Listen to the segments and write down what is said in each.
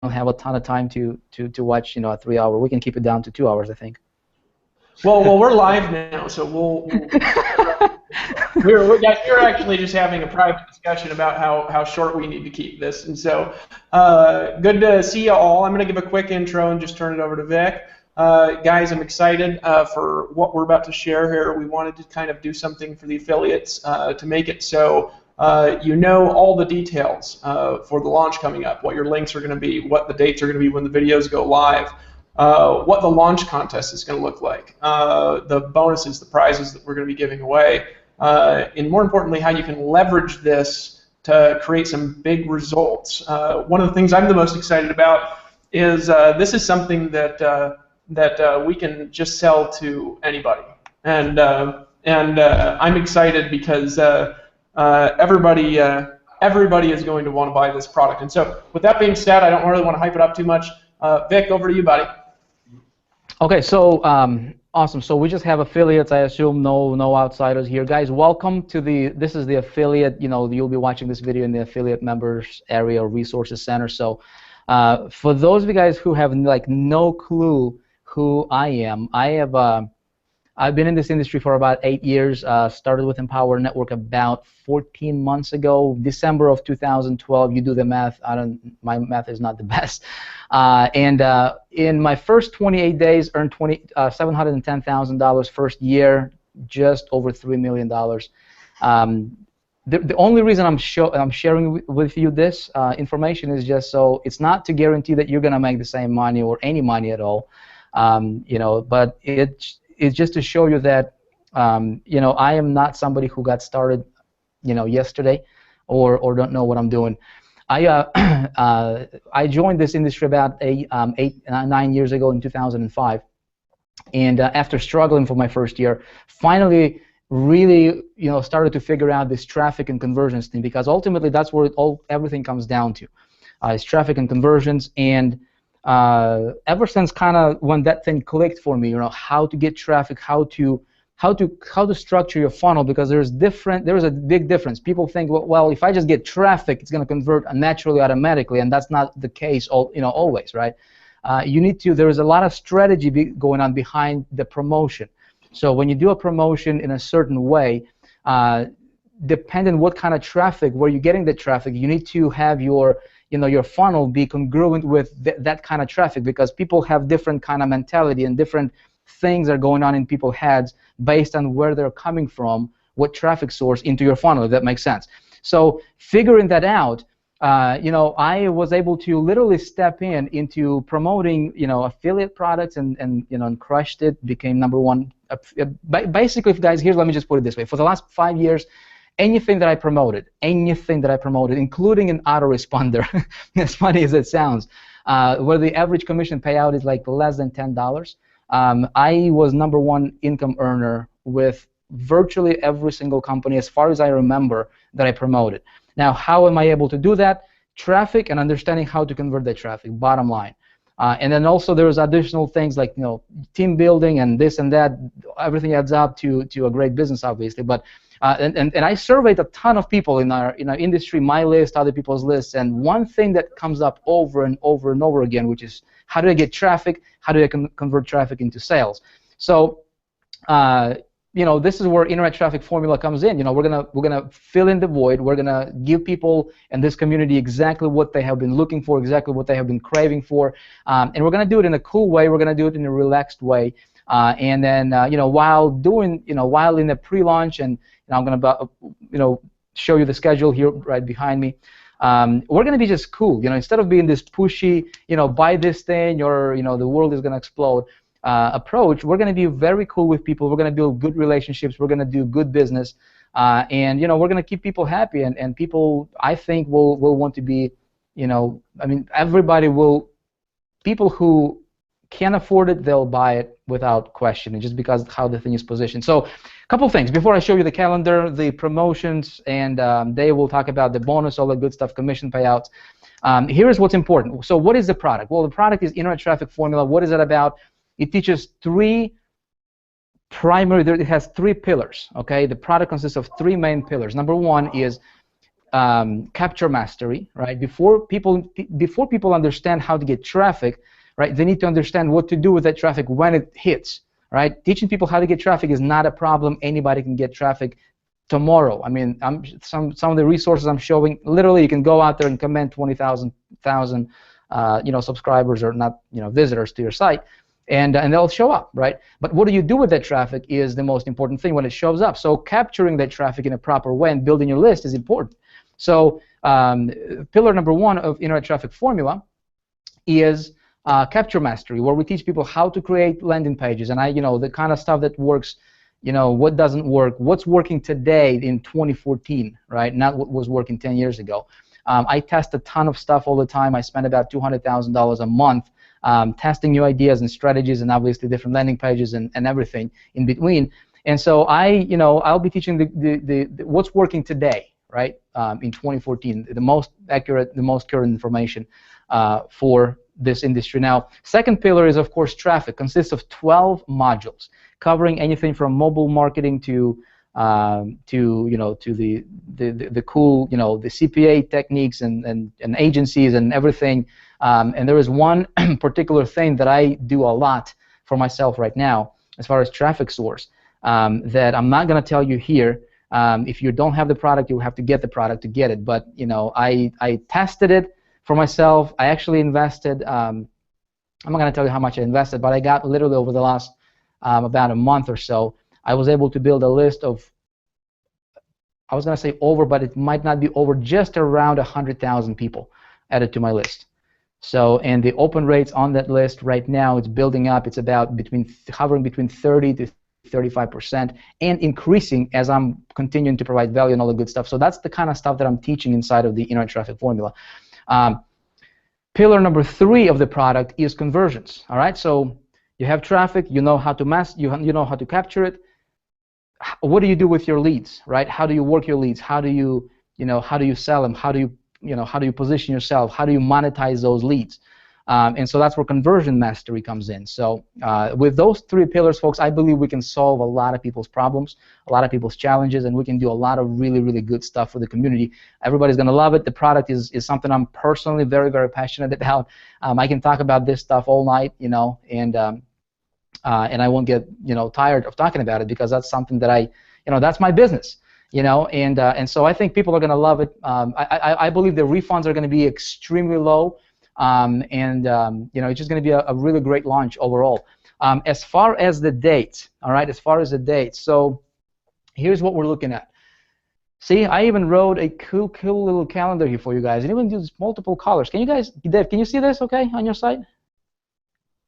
don't have a ton of time to watch, you know, a 3 hour. We can keep it down to 2 hours, I think. Well, we're live now, so we're actually just having a private discussion about how short we need to keep this, and so good to see you all. I'm going to give a quick intro and just turn it over to Vic. Guys, I'm excited for what we're about to share here. We wanted to kind of do something for the affiliates to make it so you know all the details for the launch coming up, what your links are going to be, what the dates are going to be when the videos go live, what the launch contest is going to look like, the bonuses, the prizes that we're going to be giving away, and more importantly, how you can leverage this to create some big results. One of the things I'm the most excited about is this is something that we can just sell to anybody, and I'm excited because everybody is going to want to buy this product. And so, with that being said, I don't really want to hype it up too much. Vic, over to you, buddy. Okay, so awesome. So we just have affiliates. I assume no outsiders here, guys. Welcome to this is the affiliate. You know, you'll be watching this video in the affiliate members area or resources center. So for those of you guys who have like no clue who I am, I've been in this industry for about 8 years. Started with Empower Network about 14 months ago, December of 2012. You do the math. My math is not the best. And in my first 28 days, earned $710,000 first year, just over $3 million. The only reason I'm sharing with you this information is just so it's not to guarantee that you're gonna make the same money or any money at all, you know. But it's just to show you that you know, I am not somebody who got started, you know, yesterday, or don't know what I'm doing. I joined this industry about 9 years ago in 2005, and after struggling for my first year, finally really, you know, started to figure out this traffic and conversions thing, because ultimately that's where everything comes down to, is traffic and conversions. And ever since kind of when that thing clicked for me, you know, how to get traffic, how to structure your funnel, because there's a big difference. People think, well, if I just get traffic, it's going to convert naturally, automatically, and that's not the case, always, right? There is a lot of strategy going on behind the promotion. So when you do a promotion in a certain way, depending what kind of traffic, where you're getting the traffic, you need to have your funnel be congruent with that kind of traffic, because people have different kind of mentality and different things are going on in people's heads based on where they're coming from, what traffic source into your funnel, if that makes sense. So figuring that out, you know, I was able to literally step into promoting, you know, affiliate products and you know, and crushed it, became #1. Basically, guys, let me just put it this way. For the last 5 years, anything that I promoted, including an autoresponder, as funny as it sounds, where the average commission payout is like less than $10, I was #1 income earner with virtually every single company, as far as I remember, that I promoted. Now, how am I able to do that? Traffic and understanding how to convert that traffic, bottom line. And then also there's additional things like, you know, team building and this and that. Everything adds up to a great business, obviously. But and I surveyed a ton of people in our industry, my list, other people's lists, and one thing that comes up over and over and over again, which is, how do I get traffic? How do I convert traffic into sales? So you know, this is where internet traffic formula comes in. You know, we're gonna fill in the void. We're gonna give people in this community exactly what they have been looking for, exactly what they have been craving for, and we're gonna do it in a cool way. We're gonna do it in a relaxed way, and then you know, while in the pre-launch, and you know, I'm gonna show you the schedule here right behind me. We're gonna be just cool. You know, instead of being this pushy, you know, buy this thing or you know, the world is gonna explode approach, we're going to be very cool with people. We're going to build good relationships. We're going to do good business, and you know, we're going to keep people happy. And people, I think, will want to be, you know, I mean, everybody will. People who can afford it, they'll buy it without question, just because of how the thing is positioned. So, a couple things before I show you the calendar, the promotions, and they will talk about the bonus, all the good stuff, commission payouts. Here is what's important. So, what is the product? Well, the product is Internet Traffic Formula. What is it about? It teaches it has three pillars, okay? The product consists of three main pillars. Number one is capture mastery, right? Before people understand how to get traffic, right? They need to understand what to do with that traffic when it hits, right? Teaching people how to get traffic is not a problem. Anybody can get traffic tomorrow. I mean, some of the resources I'm showing, literally, you can go out there and comment 20,000 subscribers or not, visitors to your site, and they'll show up, right? But what do you do with that traffic is the most important thing when it shows up. So capturing that traffic in a proper way and building your list is important. So pillar number 1 of internet traffic formula is capture mastery, where we teach people how to create landing pages, and the kind of stuff that works, what doesn't work, what's working today in 2014, right? Not what was working 10 years ago. I test a ton of stuff all the time. I spend about $200,000 a month testing new ideas and strategies, and obviously different landing pages and everything in between. And so I'll be teaching the what's working today, right? In 2014, the most accurate, the most current information for this industry. Now, second pillar is, of course, traffic. Consists of 12 modules covering anything from mobile marketing to the cool, the CPA techniques and agencies and everything. And there is one particular thing that I do a lot for myself right now as far as traffic source that I'm not going to tell you here. If you don't have the product, you have to get the product to get it. But I tested it for myself. I actually invested. I'm not going to tell you how much I invested, but I got literally over the last about a month or so, I was able to build a list of, I was going to say over, but it might not be over, just around 100,000 people added to my list. So, and the open rates on that list right now, it's building up. It's about hovering between 30 to 35% and increasing as I'm continuing to provide value and all the good stuff. So that's the kind of stuff that I'm teaching inside of the internet traffic formula. Pillar number 3 of the product is conversions. All right, so you have traffic, you know how to you know how to capture it. What do you do with your leads, right? How do you work your leads? How do you sell them? How do you position yourself? How do you monetize those leads? And so that's where conversion mastery comes in. So with those 3 pillars, folks, I believe we can solve a lot of people's problems, a lot of people's challenges, and we can do a lot of really, really good stuff for the community. Everybody's going to love it. The product is something I'm personally very, very passionate about. I can talk about this stuff all night, and I won't get tired of talking about it, because that's something that that's my business. And so I think people are going to love it. I believe the refunds are going to be extremely low. It's just going to be a really great launch overall. As far as the dates, all right, so here's what we're looking at. See, I even wrote a cool little calendar here for you guys, and even use multiple colors. Can you guys, Dave, can you see this okay on your site?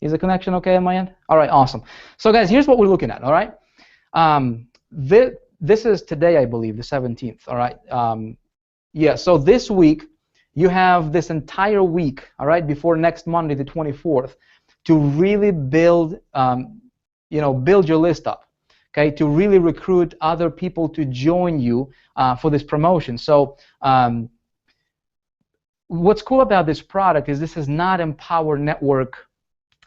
Is the connection okay on my end? All right, awesome. So guys, here's what we're looking at, all right? This is today, I believe, the 17th, all right? Yeah, so this week, you have this entire week, all right, before next Monday, the 24th, to really build your list up, okay, to really recruit other people to join you for this promotion. So what's cool about this product is this is not Empower Network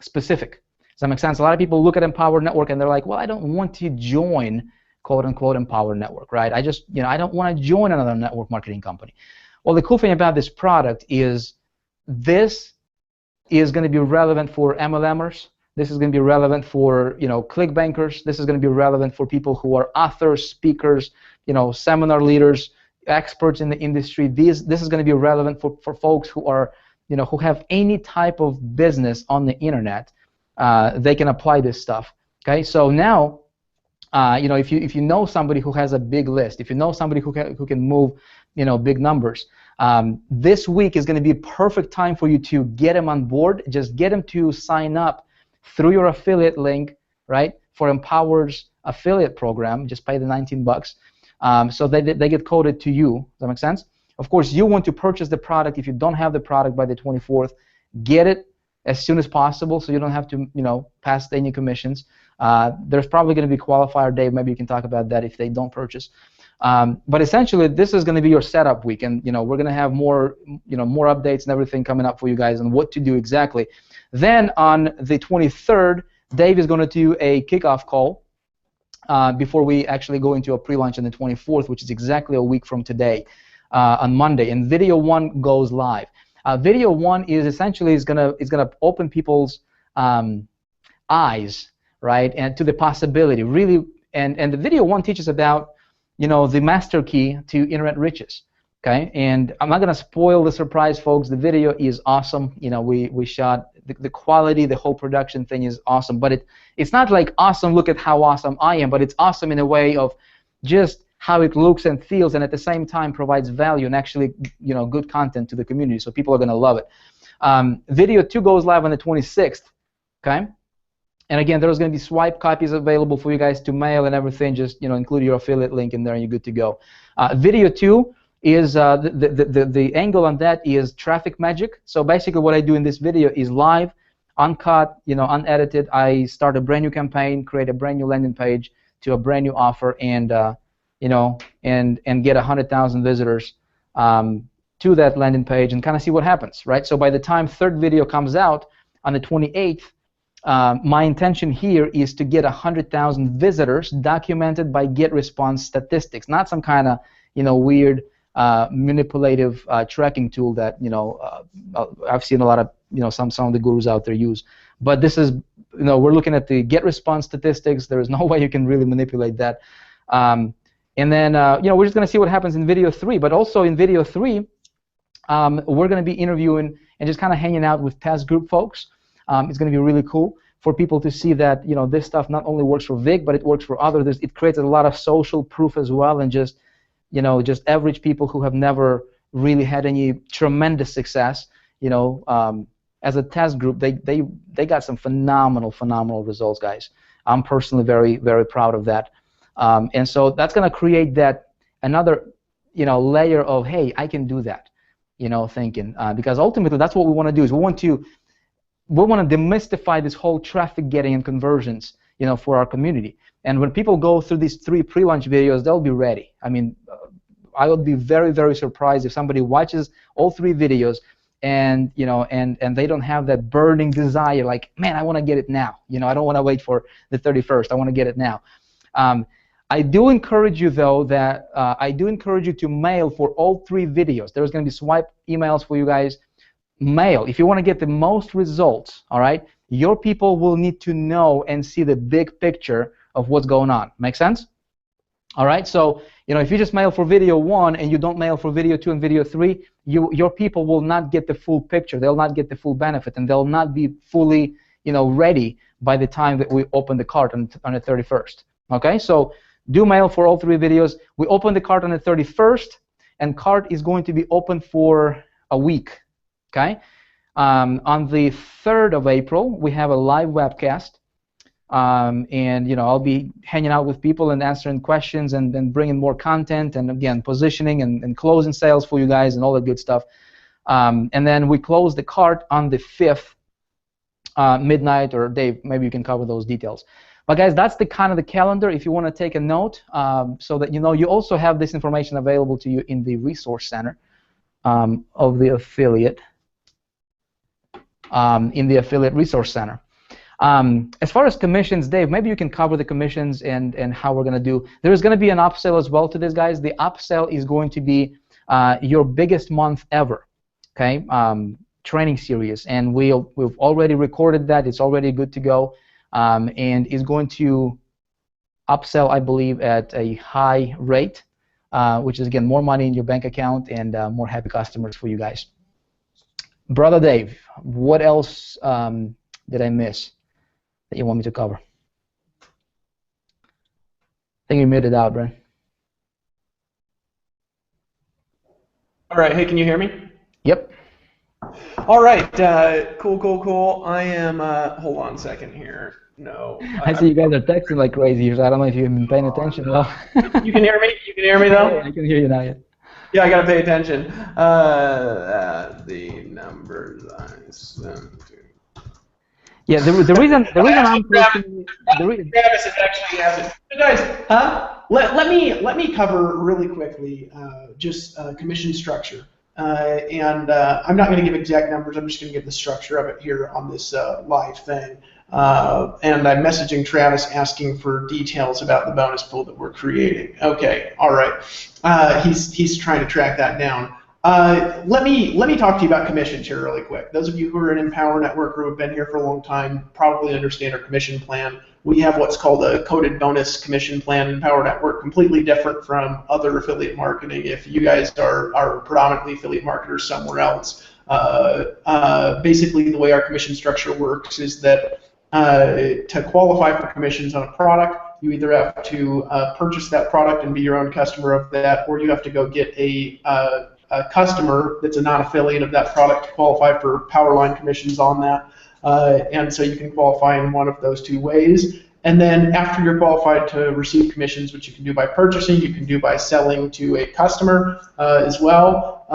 specific. Does that make sense? A lot of people look at Empower Network and they're like, well, I don't want to join, quote unquote, Empower Network, right? I just, I don't want to join another network marketing company. Well, the cool thing about this product is this is going to be relevant for MLMers. This is going to be relevant for, clickbankers. This is going to be relevant for people who are authors, speakers, seminar leaders, experts in the industry. This is going to be relevant for folks who are, who have any type of business on the internet. They can apply this stuff. Okay, so now, if you know somebody who has a big list, if you know somebody who can move, big numbers, this week is going to be a perfect time for you to get them on board. Just get them to sign up through your affiliate link, right, for Empower's affiliate program. Just pay the $19, so they get coded to you. Does that make sense? Of course, you want to purchase the product. If you don't have the product by the 24th, get it as soon as possible, so you don't have to, pass any commissions. There's probably going to be qualifier day. Maybe you can talk about that if they don't purchase. But essentially, this is going to be your setup week, and we're going to have more, more updates and everything coming up for you guys on what to do exactly. Then on the 23rd, Dave is going to do a kickoff call before we actually go into a pre-launch on the 24th, which is exactly a week from today. on Monday, and video 1 goes live. Video 1 is essentially gonna open people's eyes, right, and to the possibility, really, and the video 1 teaches about, you know, the master key to internet riches. Okay, and I'm not gonna spoil the surprise, folks. The video is awesome. You know, we shot the quality, the whole production thing is awesome. But it's not like awesome. Look at how awesome I am. But it's awesome in a way of just how it looks and feels, and at the same time provides value and actually, you know, good content to the community. So people are gonna love it. Video 2 goes live on the 26th. Okay, and again, there's gonna be swipe copies available for you guys to mail and everything. Just, you know, include your affiliate link in there, and you're good to go. Video 2 is the angle on that is traffic magic. So basically what I do in this video is live, uncut, you know, unedited. I start a brand new campaign, create a brand new landing page to a brand new offer, and you know, and get 100,000 visitors to that landing page and kind of see what happens, right? So by the time third video comes out on the 28th, my intention here is to get 100,000 visitors documented by GetResponse statistics, not some kind of, you know, weird manipulative tracking tool that, you know, I've seen a lot of, you know, some of the gurus out there use. But this is, you know, we're looking at the GetResponse statistics. There is no way you can really manipulate that. And then, you know, we're just going to see what happens in video 3. But also in video 3, we're going to be interviewing and just kind of hanging out with test group folks. It's going to be really cool for people to see that, you know, this stuff not only works for Vic, but it works for others. It creates a lot of social proof as well, and just, you know, just average people who have never really had any tremendous success, you know, as a test group, they got some phenomenal results, guys. I'm personally very, very proud of that. And so that's going to create that another, you know, layer of, hey, I can do that, you know, thinking, because ultimately that's what we want to do, is we want to demystify this whole traffic getting and conversions, you know, for our community. And when people go through these 3 pre-launch videos, they'll be ready. I mean, I would be very, very surprised if somebody watches all 3 videos and, you know, and they don't have that burning desire, like, man, I want to get it now. You know, I don't want to wait for the 31st. I want to get it now. I do encourage you, though, that I do encourage you to mail for all 3 videos. There's going to be swipe emails for you guys. Mail. If you want to get the most results, all right, your people will need to know and see the big picture of what's going on. Make sense? All right, so, you know, if you just mail for video 1 and you don't mail for video 2 and video 3, your people will not get the full picture. They'll not get the full benefit, and they'll not be fully, you know, ready by the time that we open the cart on the 31st. Okay, so do mail for all 3 videos. We open the cart on the 31st, and cart is going to be open for a week. Okay, on the 3rd of April, we have a live webcast. And, you know, I'll be hanging out with people and answering questions and then bringing more content and, again, positioning and closing sales for you guys and all that good stuff. And then we close the cart on the 5th, midnight, or Dave, maybe you can cover those details. But, guys, that's the kind of the calendar if you want to take a note, so that, you know, you also have this information available to you in the resource center of the affiliate, in the affiliate resource center. As far as commissions, Dave, maybe you can cover the commissions and how we're going to do. There's going to be an upsell as well to this, guys. The upsell is going to be your biggest month ever, okay? Training series, and we've already recorded that. It's already good to go, and is going to upsell, I believe, at a high rate, which is, again, more money in your bank account and more happy customers for you guys. Brother Dave, what else did I miss that you want me to cover? I think you muted out, Brent. All right. Hey, can you hear me? Yep. All right. Cool. I am. Hold on a second here. No. I see you guys are texting like crazy, so I don't know if you've been paying attention at all. You can hear me? You can hear me, though? Yeah, I can hear you now, yeah. Yeah, I gotta pay attention. The numbers I sent to. Yeah, the reason I'm posting Travis is actually asking. So guys, let me cover really quickly just commission structure, and I'm not going to give exact numbers. I'm just going to give the structure of it here on this live thing. And I'm messaging Travis asking for details about the bonus pool that we're creating. Okay, all right. He's trying to track that down. Let me talk to you about commissions here really quick. Those of you who are in Empower Network or have been here for a long time probably understand our commission plan. We have what's called a coded bonus commission plan in Empower Network, completely different from other affiliate marketing. If you guys are predominantly affiliate marketers somewhere else, basically the way our commission structure works is that to qualify for commissions on a product, you either have to purchase that product and be your own customer of that, or you have to go get a customer that's a non-affiliate of that product to qualify for Powerline commissions on that. And so you can qualify in one of those two ways. And then after you're qualified to receive commissions, which you can do by purchasing, you can do by selling to a customer as well,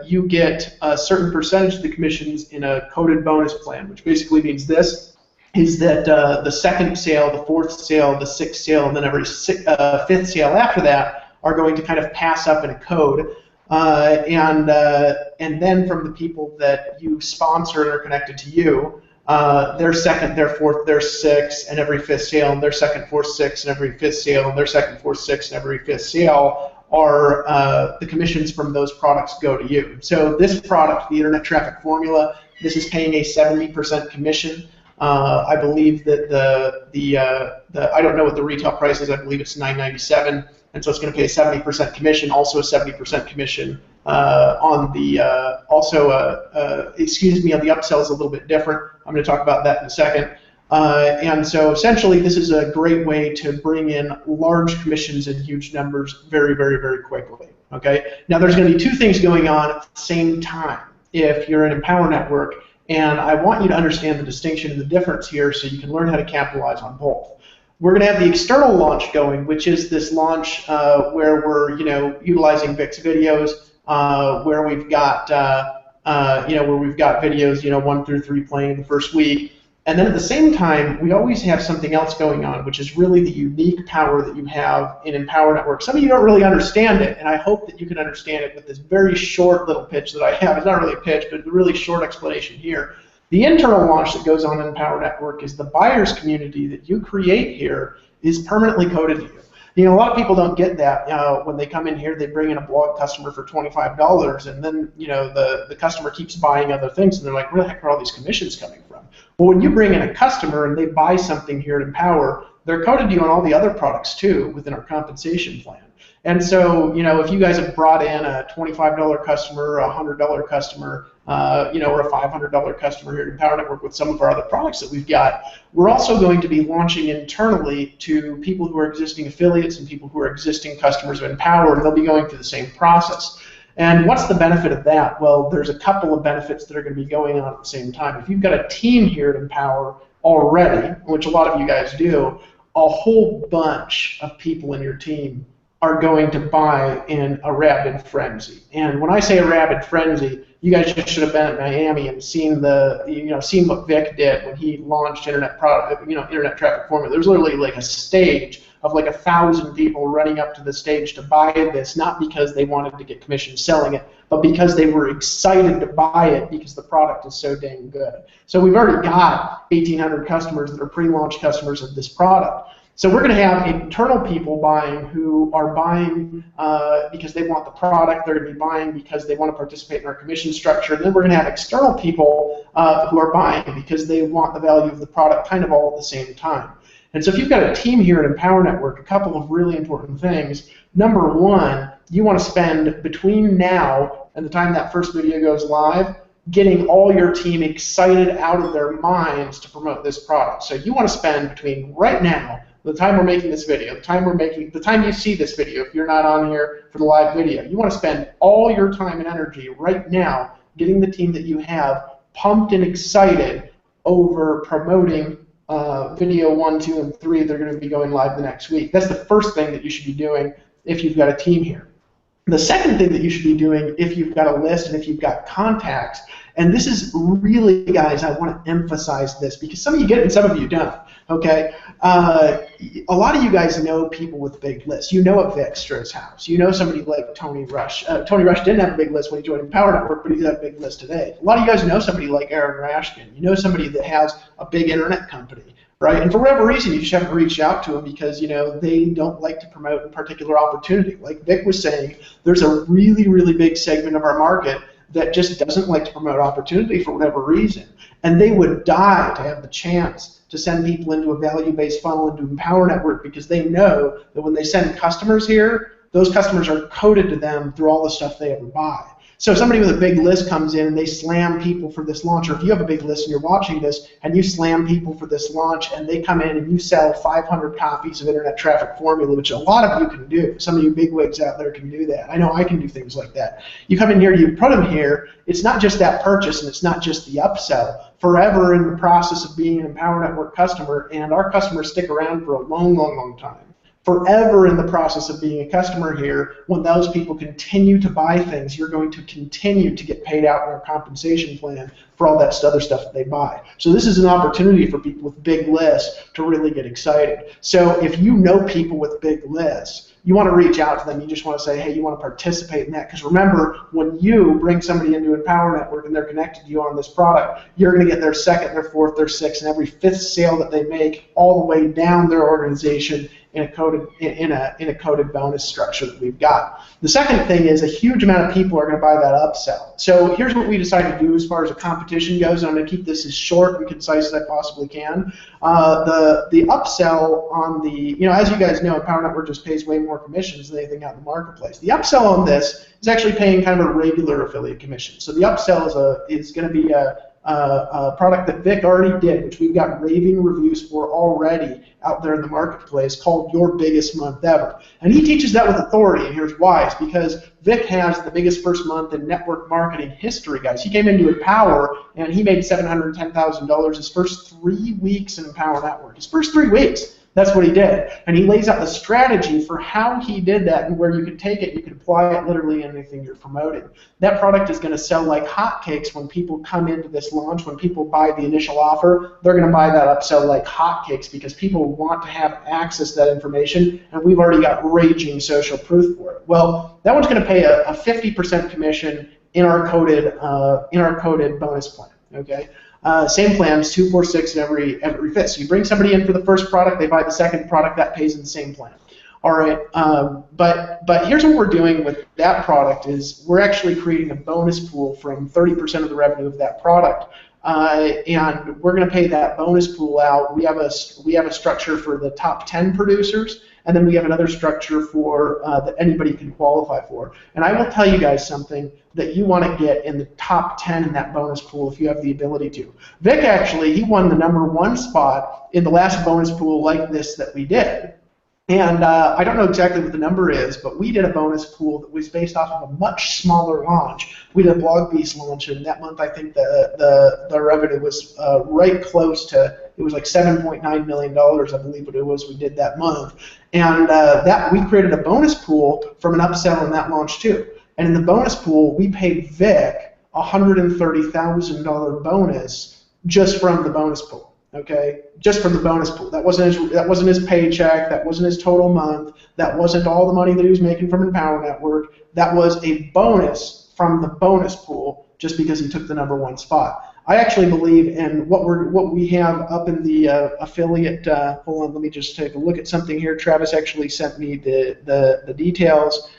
you get a certain percentage of the commissions in a coded bonus plan, which basically means this, is that the second sale, the fourth sale, the sixth sale, and then every fifth sale after that are going to kind of pass up in a code. And then from the people that you sponsor and are connected to you, their second, their fourth, their sixth, and every fifth sale, and their second, fourth, sixth, and every fifth sale, and their second, fourth, sixth, and every fifth sale are the commissions from those products go to you. So this product, the Internet Traffic Formula, this is paying a 70% commission. I believe that I don't know what the retail price is. I believe it's $9.97, and so it's going to pay a 70% commission. Also a 70% commission on the on the upsell is a little bit different. I'm going to talk about that in a second. And so essentially, this is a great way to bring in large commissions in huge numbers very, very, very quickly. Okay. Now there's going to be two things going on at the same time if you're an Empower Network. And I want you to understand the distinction and the difference here so you can learn how to capitalize on both. We're going to have the external launch going, which is this launch where we're utilizing VIX videos, where we've got videos 1 through 3 playing the first week. And then at the same time, we always have something else going on, which is really the unique power that you have in Empower Network. Some of you don't really understand it, and I hope that you can understand it with this very short little pitch that I have. It's not really a pitch, but it's a really short explanation here. The internal launch that goes on in Empower Network is the buyers community that you create here is permanently coded to you. A lot of people don't get that. When they come in here, they bring in a blog customer for $25, and then the customer keeps buying other things, and they're like, where the heck are all these commissions coming from? Well, when you bring in a customer and they buy something here at Empower, they're coded to you on all the other products too within our compensation plan. And so, if you guys have brought in a $25 customer, a $100 customer, or a $500 customer here at Empower Network with some of our other products that we've got, we're also going to be launching internally to people who are existing affiliates and people who are existing customers of Empower, and they'll be going through the same process. And what's the benefit of that? Well, there's a couple of benefits that are going to be going on at the same time. If you've got a team here at Empower already, which a lot of you guys do, a whole bunch of people in your team are going to buy in a rabid frenzy. And when I say a rabid frenzy, you guys just should have been at Miami and seen seen what Vic did when he launched Internet Traffic Formula. There's literally like a stage of like 1,000 people running up to the stage to buy this, not because they wanted to get commission selling it, but because they were excited to buy it because the product is so dang good. So we've already got 1,800 customers that are pre-launch customers of this product. So we're going to have internal people buying who are buying because they want the product. They're going to be buying because they want to participate in our commission structure. And then we're going to have external people who are buying because they want the value of the product kind of all at the same time. And so if you've got a team here at Empower Network, a couple of really important things. Number one, you want to spend between now and the time that first video goes live getting all your team excited out of their minds to promote this product. So you want to spend between right now, the time we're making this video, the time you see this video, if you're not on here for the live video, you want to spend all your time and energy right now getting the team that you have pumped and excited over promoting video 1, 2, and 3. They're going to be going live the next week. That's the first thing that you should be doing if you've got a team here. The second thing that you should be doing if you've got a list and if you've got contacts And this is really, guys, I want to emphasize this because some of you get it and some of you don't. Okay, a lot of you guys know people with big lists. You know a Vic Stroh's house. You know somebody like Tony Rush. Tony Rush didn't have a big list when he joined Empower Network, but he's got a big list today. A lot of you guys know somebody like Aaron Rashkin. You know somebody that has a big internet company, right? And for whatever reason, you just haven't reached out to them because, you know, they don't like to promote a particular opportunity. Like Vic was saying, there's a really, really big segment of our market that just doesn't like to promote opportunity for whatever reason. And they would die to have the chance to send people into a value-based funnel into Empower Network because they know that when they send customers here, those customers are coded to them through all the stuff they ever buy. So if somebody with a big list comes in and they slam people for this launch, or if you have a big list and you're watching this and you slam people for this launch and they come in and you sell 500 copies of Internet Traffic Formula, which a lot of you can do. Some of you bigwigs out there can do that. I know I can do things like that. You come in here, you put them here. It's not just that purchase and it's not just the upsell. Forever in the process of being an Empower Network customer, and our customers stick around for a long, long, long time. Forever in the process of being a customer here, when those people continue to buy things, you're going to continue to get paid out in our compensation plan for all that other stuff that they buy. So this is an opportunity for people with big lists to really get excited. So if you know people with big lists, you want to reach out to them. You just want to say, hey, you want to participate in that. Because remember, when you bring somebody into Empower Network and they're connected to you on this product, you're going to get their second, their fourth, their sixth, and every fifth sale that they make all the way down their organization in a coded bonus structure that we've got. The second thing is a huge amount of people are going to buy that upsell. So here's what we decided to do as far as a competition goes, and I'm going to keep this as short and concise as I possibly can. The upsell on the, you know, as you guys know, Empower Network just pays way more commissions than anything out in the marketplace. The upsell on this is actually paying kind of a regular affiliate commission. So the upsell is going to be a product that Vic already did, which we've got raving reviews for already out there in the marketplace, called Your Biggest Month Ever. And he teaches that with authority, and here's why. It's because Vic has the biggest first month in network marketing history, guys. He came into Empower, and he made $710,000 his first 3 weeks in Empower Network. His first 3 weeks. That's what he did. And he lays out the strategy for how he did that and where you can take it. You can apply it literally in anything you're promoting. That product is going to sell like hotcakes when people come into this launch. When people buy the initial offer, they're going to buy that upsell like hotcakes because people want to have access to that information, and we've already got raging social proof for it. Well, that one's going to pay a 50% commission in our coded bonus plan. Okay. Same plans, 2, 4, 6, and every fifth. So you bring somebody in for the first product, they buy the second product, that pays in the same plan. All right, but here's what we're doing with that product is we're actually creating a bonus pool from 30% of the revenue of that product, and we're going to pay that bonus pool out. We have a structure for the top 10 producers, and then we have another structure for that anybody can qualify for. And I will tell you guys something that you want to get in the top 10 in that bonus pool if you have the ability to. Vic actually, he won the #1 spot in the last bonus pool like this that we did. And I don't know exactly what the number is, but we did a bonus pool that was based off of a much smaller launch. We did a Blog Beast launch, and that month I think the revenue was right close to, it was like $7.9 million, I believe what it was we did that month. And that we created a bonus pool from an upsell in that launch too. And in the bonus pool, we paid Vic a $130,000 bonus just from the bonus pool. Okay, just from the bonus pool. That wasn't his paycheck. That wasn't his total month. That wasn't all the money that he was making from Empower Network. That was a bonus from the bonus pool just because he took the #1 spot. I actually believe in what we have up in the affiliate. Hold on, let me just take a look at something here. Travis actually sent me the details,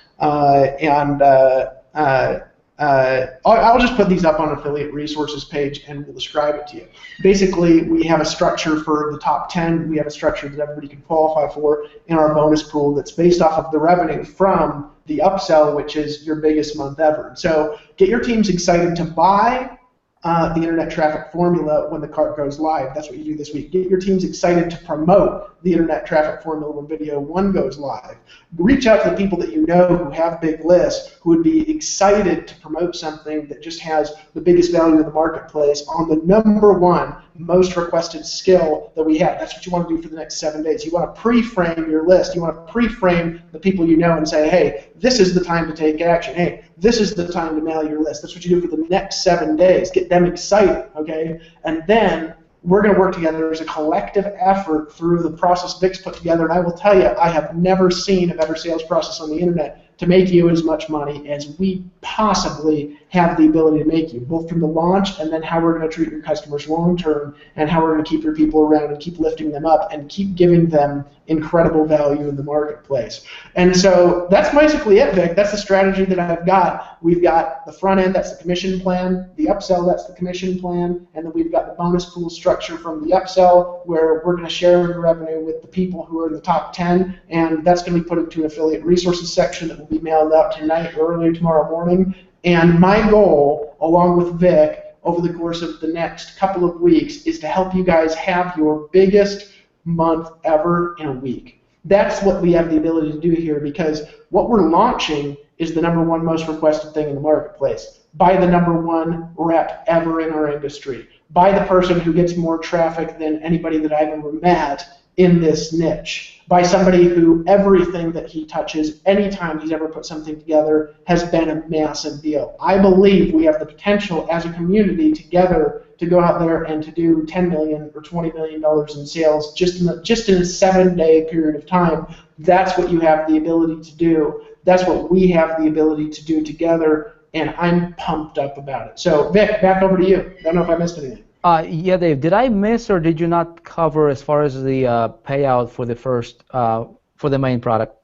I'll just put these up on affiliate resources page and we'll describe it to you. Basically, we have a structure for the top 10. We have a structure that everybody can qualify for in our bonus pool that's based off of the revenue from the upsell, which is your biggest month ever. So get your teams excited to buy the Internet Traffic Formula when the cart goes live. That's what you do this week. Get your teams excited to promote the Internet Traffic Formula when video 1 goes live. Reach out to the people that you know who have big lists, who would be excited to promote something that just has the biggest value in the marketplace on the #1 most requested skill that we have. That's what you want to do for the next 7 days. You want to pre-frame your list. You want to pre-frame the people you know and say, hey, this is the time to take action. Hey, this is the time to mail your list. That's what you do for the next 7 days. Get them excited, okay? And then we're going to work together as a collective effort through the process Vic's put together. And I will tell you, I have never seen a better sales process on the internet to make you as much money as we possibly have the ability to make you, both from the launch and then how we're going to treat your customers long term and how we're going to keep your people around and keep lifting them up and keep giving them incredible value in the marketplace. And so that's basically it, Vic. That's the strategy that I've got. We've got the front end, that's the commission plan, the upsell, that's the commission plan, and then we've got the bonus pool structure from the upsell where we're going to share the revenue with the people who are in the top 10, and that's going to be put into an affiliate resources section that will be mailed out tonight or early tomorrow morning. And my goal, along with Vic, over the course of the next couple of weeks is to help you guys have your biggest month ever in a week. That's what we have the ability to do here, because what we're launching is the #1 most requested thing in the marketplace by the #1 rep ever in our industry, by the person who gets more traffic than anybody that I've ever met in this niche, by somebody who everything that he touches, anytime he's ever put something together, has been a massive deal. I believe we have the potential as a community together to go out there and to do $10 million or $20 million in sales just in a 7-day period of time. That's what you have the ability to do. That's what we have the ability to do together, and I'm pumped up about it. So, Vic, back over to you. I don't know if I missed anything. Yeah, Dave, did I miss or did you not cover as far as the payout for the first, for the main product?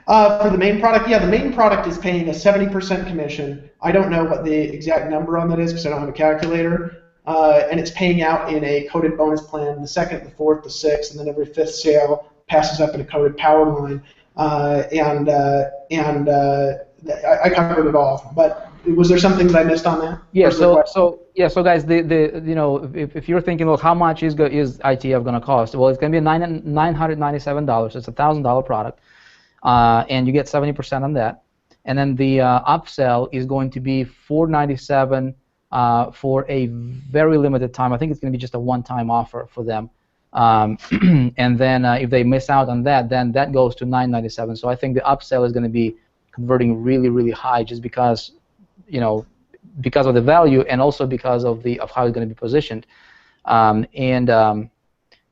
For the main product, yeah, the main product is paying a 70% commission. I don't know what the exact number on that is because I don't have a calculator. And it's paying out in a coded bonus plan, the 2nd, the 4th, the 6th, and then every 5th sale passes up in a coded power line. I covered it all, but was there something that I missed on that? Yeah. So guys, you know, if you're thinking, well, how much is ITF going to cost? Well, it's going to be $997. It's a $1,000 product, and you get 70% on that. And then the upsell is going to be $497 for a very limited time. I think it's going to be just a one-time offer for them. And then if they miss out on that, then that goes to $997. So I think the upsell is going to be converting really, really high, just because, you know, because of the value and also because of how it's going to be positioned. And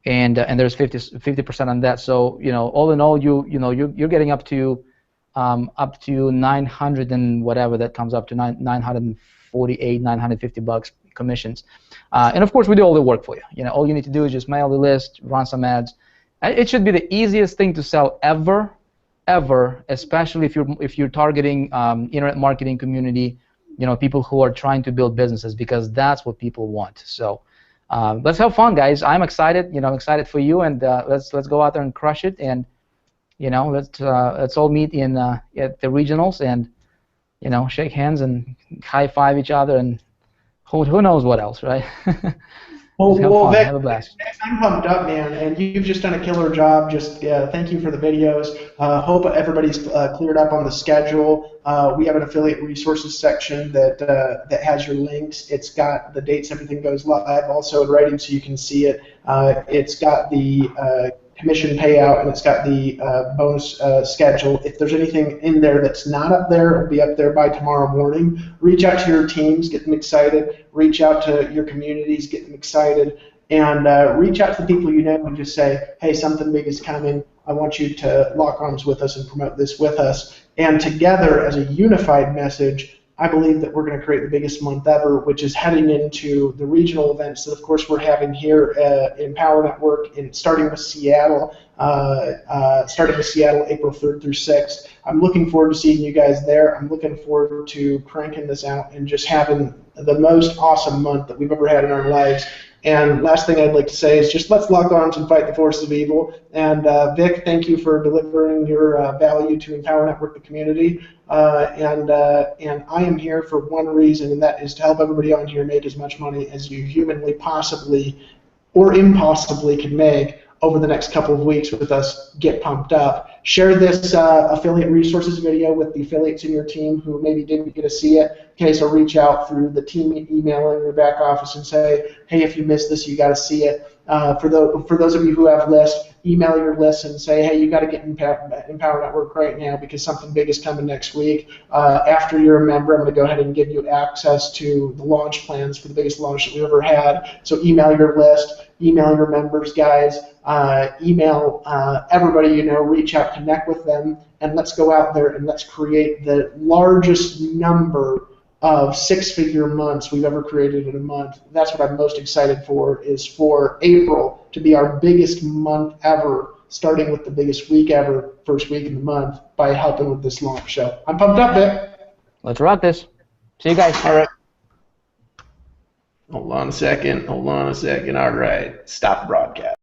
there's 50% on that. So, you know, all in all, you're getting up to 900 and whatever that comes up to 948, $950 commissions. And of course, we do all the work for you. You know, all you need to do is just mail the list, run some ads. It should be the easiest thing to sell ever, especially if you're targeting internet marketing community, you know, people who are trying to build businesses, because that's what people want. So let's have fun, guys. I'm excited. You know, I'm excited for you, and let's go out there and crush it. And you know, let's all meet in at the regionals and, you know, shake hands and high five each other, and who knows what else, right? Well, Vic, have a blast. I'm pumped up, man, and you've just done a killer job. Just thank you for the videos. Hope everybody's cleared up on the schedule. We have an affiliate resources section that has your links. It's got the dates, everything goes live, also in writing so you can see it. It's got the commission payout, and it's got the bonus schedule. If there's anything in there that's not up there, it'll be up there by tomorrow morning. Reach out to your teams, get them excited. Reach out to your communities, get them excited. And reach out to the people you know and just say, hey, something big is coming. I want you to lock arms with us and promote this with us. And together, as a unified message, I believe that we're going to create the biggest month ever, which is heading into the regional events that, of course, we're having here in Power Network, starting with Seattle, April 3rd through 6th. I'm looking forward to seeing you guys there. I'm looking forward to cranking this out and just having the most awesome month that we've ever had in our lives. And last thing I'd like to say is just let's lock arms and fight the forces of evil. And Vic, thank you for delivering your value to Empower Network, the community. And I am here for one reason, and that is to help everybody on here make as much money as you humanly possibly or impossibly can make over the next couple of weeks with us get pumped up. Share this affiliate resources video with the affiliates in your team who maybe didn't get to see it. Okay, so reach out through the team email in your back office and say, hey, if you missed this, you got to see it. For those of you who have lists, email your list and say, hey, you got to get Empower Network right now because something big is coming next week. After you're a member, I'm going to go ahead and give you access to the launch plans for the biggest launch that we ever had. So email your list, email your members, guys, email everybody you know, reach out, connect with them, and let's go out there and let's create the largest number of six-figure months we've ever created in a month. That's what I'm most excited for, is for April to be our biggest month ever, starting with the biggest week ever, first week in the month, by helping with this launch. So I'm pumped up, Vic. Let's rock this. See you guys. All right. Hold on a second. All right. Stop broadcast.